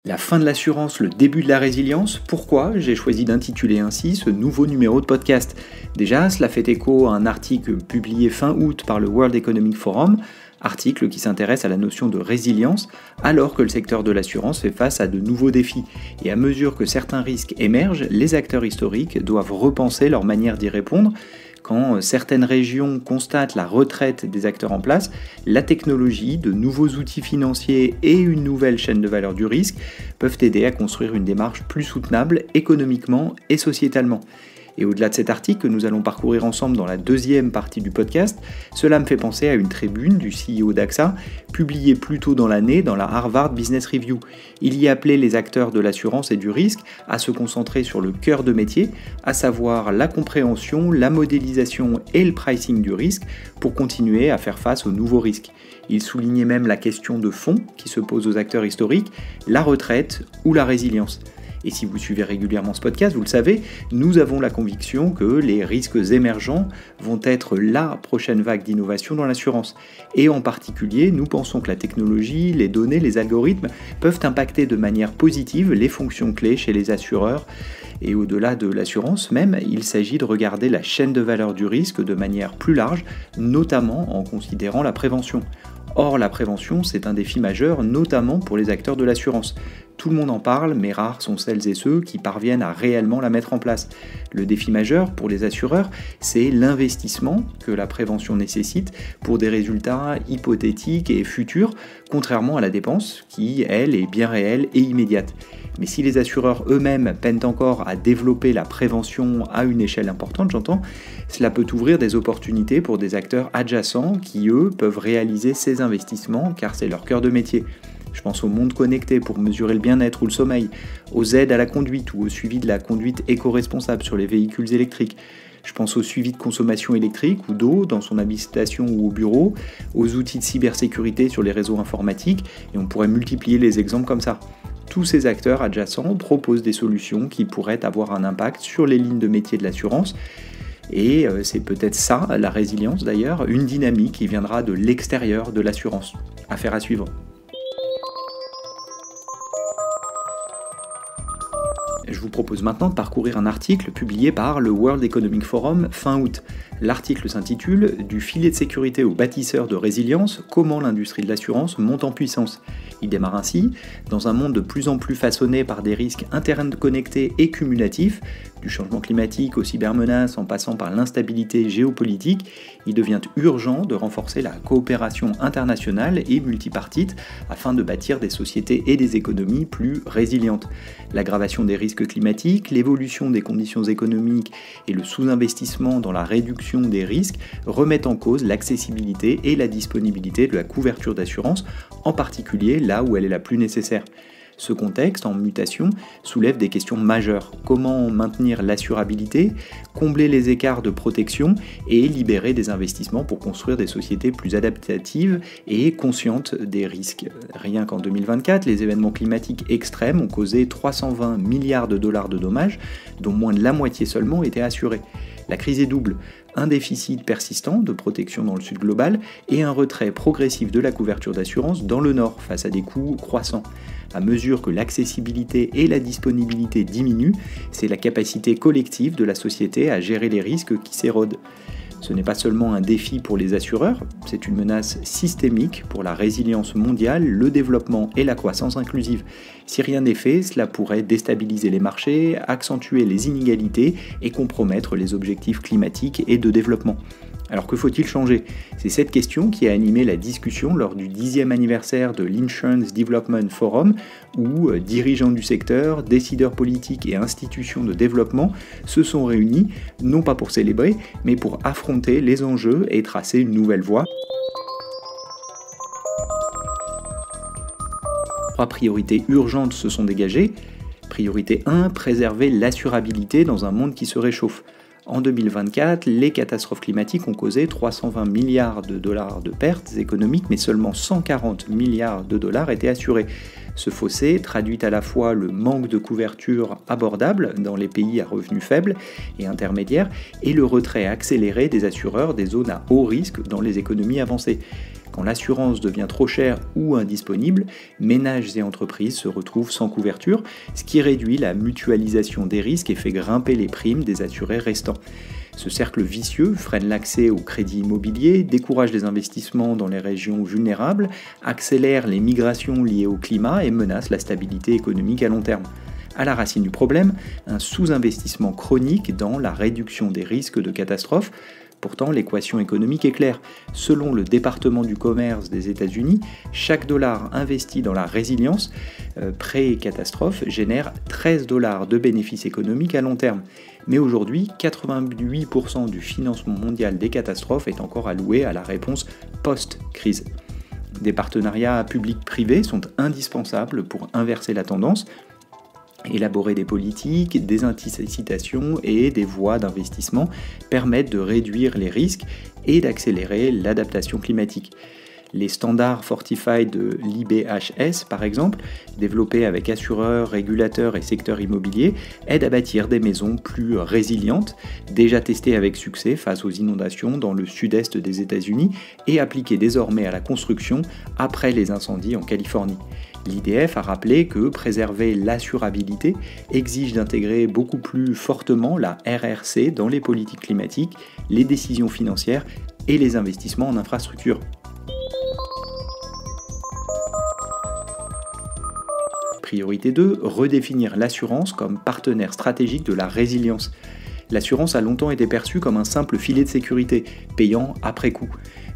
La fin de l'assurance, le début de la résilience, pourquoi j'ai choisi d'intituler ainsi ce nouveau numéro de podcast? Déjà, cela fait écho à un article publié fin août par le World Economic Forum, article qui s'intéresse à la notion de résilience alors que le secteur de l'assurance fait face à de nouveaux défis. Et à mesure que certains risques émergent, les acteurs historiques doivent repenser leur manière d'y répondre. Quand certaines régions constatent la retraite des acteurs en place, la technologie, de nouveaux outils financiers et une nouvelle chaîne de valeur du risque peuvent aider à construire une démarche plus soutenable économiquement et sociétalement. Et au-delà de cet article que nous allons parcourir ensemble dans la deuxième partie du podcast, cela me fait penser à une tribune du CEO d'AXA, publiée plus tôt dans l'année dans la Harvard Business Review. Il y appelait les acteurs de l'assurance et du risque à se concentrer sur le cœur de métier, à savoir la compréhension, la modélisation et le pricing du risque pour continuer à faire face aux nouveaux risques. Il soulignait même la question de fond qui se pose aux acteurs historiques, la retraite ou la résilience. Et si vous suivez régulièrement ce podcast, vous le savez, nous avons la conviction que les risques émergents vont être la prochaine vague d'innovation dans l'assurance. Et en particulier, nous pensons que la technologie, les données, les algorithmes peuvent impacter de manière positive les fonctions clés chez les assureurs. Et au-delà de l'assurance même, il s'agit de regarder la chaîne de valeur du risque de manière plus large, notamment en considérant la prévention. Or, la prévention, c'est un défi majeur, notamment pour les acteurs de l'assurance. Tout le monde en parle, mais rares sont celles et ceux qui parviennent à réellement la mettre en place. Le défi majeur pour les assureurs, c'est l'investissement que la prévention nécessite pour des résultats hypothétiques et futurs, contrairement à la dépense qui, elle, est bien réelle et immédiate. Mais si les assureurs eux-mêmes peinent encore à développer la prévention à une échelle importante, j'entends, cela peut ouvrir des opportunités pour des acteurs adjacents qui, eux, peuvent réaliser ces investissements car c'est leur cœur de métier. Je pense au monde connecté pour mesurer le bien-être ou le sommeil, aux aides à la conduite ou au suivi de la conduite éco-responsable sur les véhicules électriques. Je pense au suivi de consommation électrique ou d'eau dans son habitation ou au bureau, aux outils de cybersécurité sur les réseaux informatiques, et on pourrait multiplier les exemples comme ça. Tous ces acteurs adjacents proposent des solutions qui pourraient avoir un impact sur les lignes de métier de l'assurance. Et c'est peut-être ça, la résilience d'ailleurs, une dynamique qui viendra de l'extérieur de l'assurance. Affaire à suivre. Je vous propose maintenant de parcourir un article publié par le World Economic Forum fin août. L'article s'intitule « Du filet de sécurité aux bâtisseurs de résilience, comment l'industrie de l'assurance monte en puissance ». Il démarre ainsi, dans un monde de plus en plus façonné par des risques interconnectés et cumulatifs, du changement climatique aux cybermenaces en passant par l'instabilité géopolitique, il devient urgent de renforcer la coopération internationale et multipartite afin de bâtir des sociétés et des économies plus résilientes. L'aggravation des risques climatiques, l'évolution des conditions économiques et le sous-investissement dans la réduction des risques remettent en cause l'accessibilité et la disponibilité de la couverture d'assurance, en particulier là où elle est la plus nécessaire. Ce contexte en mutation soulève des questions majeures. Comment maintenir l'assurabilité, combler les écarts de protection et libérer des investissements pour construire des sociétés plus adaptatives et conscientes des risques. Rien qu'en 2024, les événements climatiques extrêmes ont causé 320 milliards de dollars de dommages, dont moins de la moitié seulement étaient assurés. La crise est double, un déficit persistant de protection dans le sud global et un retrait progressif de la couverture d'assurance dans le nord face à des coûts croissants. À mesure que l'accessibilité et la disponibilité diminuent, c'est la capacité collective de la société à gérer les risques qui s'érodent. Ce n'est pas seulement un défi pour les assureurs, c'est une menace systémique pour la résilience mondiale, le développement et la croissance inclusive. Si rien n'est fait, cela pourrait déstabiliser les marchés, accentuer les inégalités et compromettre les objectifs climatiques et de développement. Alors que faut-il changer? C'est cette question qui a animé la discussion lors du 10e anniversaire de l'Insurance Development Forum, où dirigeants du secteur, décideurs politiques et institutions de développement se sont réunis, non pas pour célébrer, mais pour affronter les enjeux et tracer une nouvelle voie. 3 priorités urgentes se sont dégagées. Priorité 1, préserver l'assurabilité dans un monde qui se réchauffe. En 2024, les catastrophes climatiques ont causé 320 milliards de dollars de pertes économiques, mais seulement 140 milliards de dollars étaient assurés. Ce fossé traduit à la fois le manque de couverture abordable dans les pays à revenus faibles et intermédiaires et le retrait accéléré des assureurs des zones à haut risque dans les économies avancées. Quand l'assurance devient trop chère ou indisponible, ménages et entreprises se retrouvent sans couverture, ce qui réduit la mutualisation des risques et fait grimper les primes des assurés restants. Ce cercle vicieux freine l'accès au crédit immobilier, décourage les investissements dans les régions vulnérables, accélère les migrations liées au climat et menace la stabilité économique à long terme. À la racine du problème, un sous-investissement chronique dans la réduction des risques de catastrophe. Pourtant, l'équation économique est claire. Selon le département du commerce des États-Unis, chaque dollar investi dans la résilience pré-catastrophe génère 13 $ de bénéfices économiques à long terme. Mais aujourd'hui, 88% du financement mondial des catastrophes est encore alloué à la réponse post-crise. Des partenariats publics-privés sont indispensables pour inverser la tendance. Élaborer des politiques, des incitations et des voies d'investissement permettent de réduire les risques et d'accélérer l'adaptation climatique. Les standards Fortified de l'IBHS, par exemple, développés avec assureurs, régulateurs et secteurs immobiliers, aident à bâtir des maisons plus résilientes, déjà testées avec succès face aux inondations dans le sud-est des États-Unis et appliquées désormais à la construction après les incendies en Californie. L'IDF a rappelé que préserver l'assurabilité exige d'intégrer beaucoup plus fortement la RRC dans les politiques climatiques, les décisions financières et les investissements en infrastructures. Priorité 2, redéfinir l'assurance comme partenaire stratégique de la résilience. L'assurance a longtemps été perçue comme un simple filet de sécurité, payant après coup.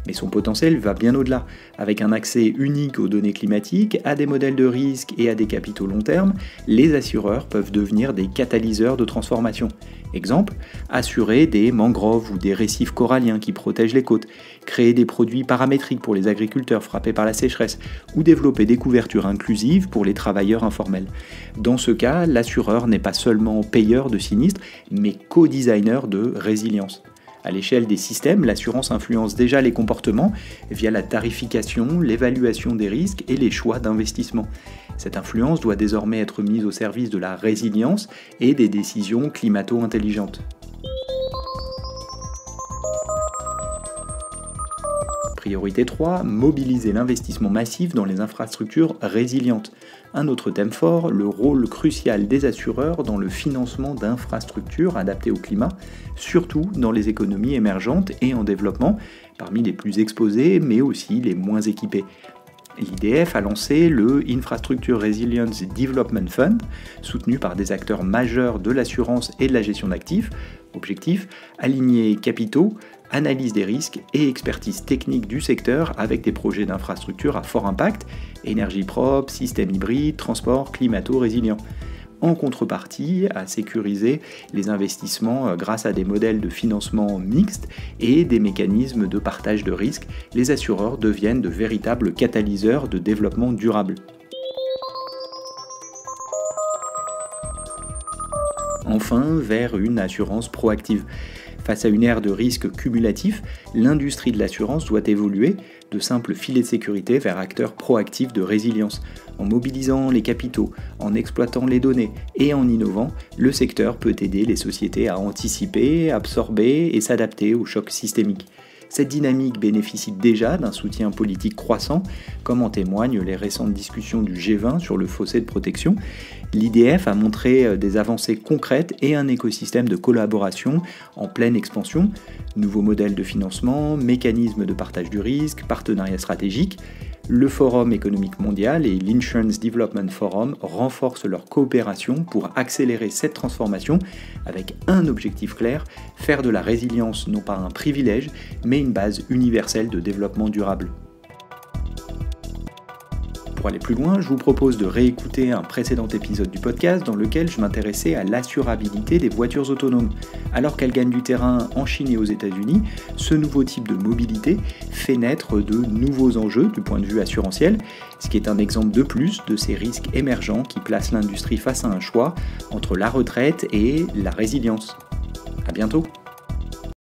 Mais son potentiel va bien au-delà. Avec un accès unique aux données climatiques, à des modèles de risque et à des capitaux long terme, les assureurs peuvent devenir des catalyseurs de transformation. Exemple, assurer des mangroves ou des récifs coralliens qui protègent les côtes, créer des produits paramétriques pour les agriculteurs frappés par la sécheresse, ou développer des couvertures inclusives pour les travailleurs informels. Dans ce cas, l'assureur n'est pas seulement payeur de sinistres, mais co-designer de résilience. À l'échelle des systèmes, l'assurance influence déjà les comportements via la tarification, l'évaluation des risques et les choix d'investissement. Cette influence doit désormais être mise au service de la résilience et des décisions climato-intelligentes. Priorité 3, mobiliser l'investissement massif dans les infrastructures résilientes. Un autre thème fort, le rôle crucial des assureurs dans le financement d'infrastructures adaptées au climat, surtout dans les économies émergentes et en développement, parmi les plus exposées mais aussi les moins équipées. L'IDF a lancé le Infrastructure Resilience Development Fund, soutenu par des acteurs majeurs de l'assurance et de la gestion d'actifs. Objectif, aligner capitaux, analyse des risques et expertise technique du secteur avec des projets d'infrastructures à fort impact, énergie propre, système hybride, transport climato-résilient. En contrepartie, à sécuriser les investissements grâce à des modèles de financement mixtes et des mécanismes de partage de risques, les assureurs deviennent de véritables catalyseurs de développement durable. Enfin, vers une assurance proactive. Face à une ère de risques cumulatifs, l'industrie de l'assurance doit évoluer de simples filets de sécurité vers acteurs proactifs de résilience. En mobilisant les capitaux, en exploitant les données et en innovant, le secteur peut aider les sociétés à anticiper, absorber et s'adapter aux chocs systémiques. Cette dynamique bénéficie déjà d'un soutien politique croissant, comme en témoignent les récentes discussions du G20 sur le fossé de protection. L'IDF a montré des avancées concrètes et un écosystème de collaboration en pleine expansion. Nouveaux modèles de financement, mécanismes de partage du risque, partenariats stratégiques. Le Forum économique mondial et l'Insurance Development Forum renforcent leur coopération pour accélérer cette transformation avec un objectif clair, faire de la résilience non pas un privilège, mais une base universelle de développement durable. Pour aller plus loin, je vous propose de réécouter un précédent épisode du podcast dans lequel je m'intéressais à l'assurabilité des voitures autonomes. Alors qu'elles gagnent du terrain en Chine et aux États-Unis, ce nouveau type de mobilité fait naître de nouveaux enjeux du point de vue assurantiel, ce qui est un exemple de plus de ces risques émergents qui placent l'industrie face à un choix entre la retraite et la résilience. À bientôt!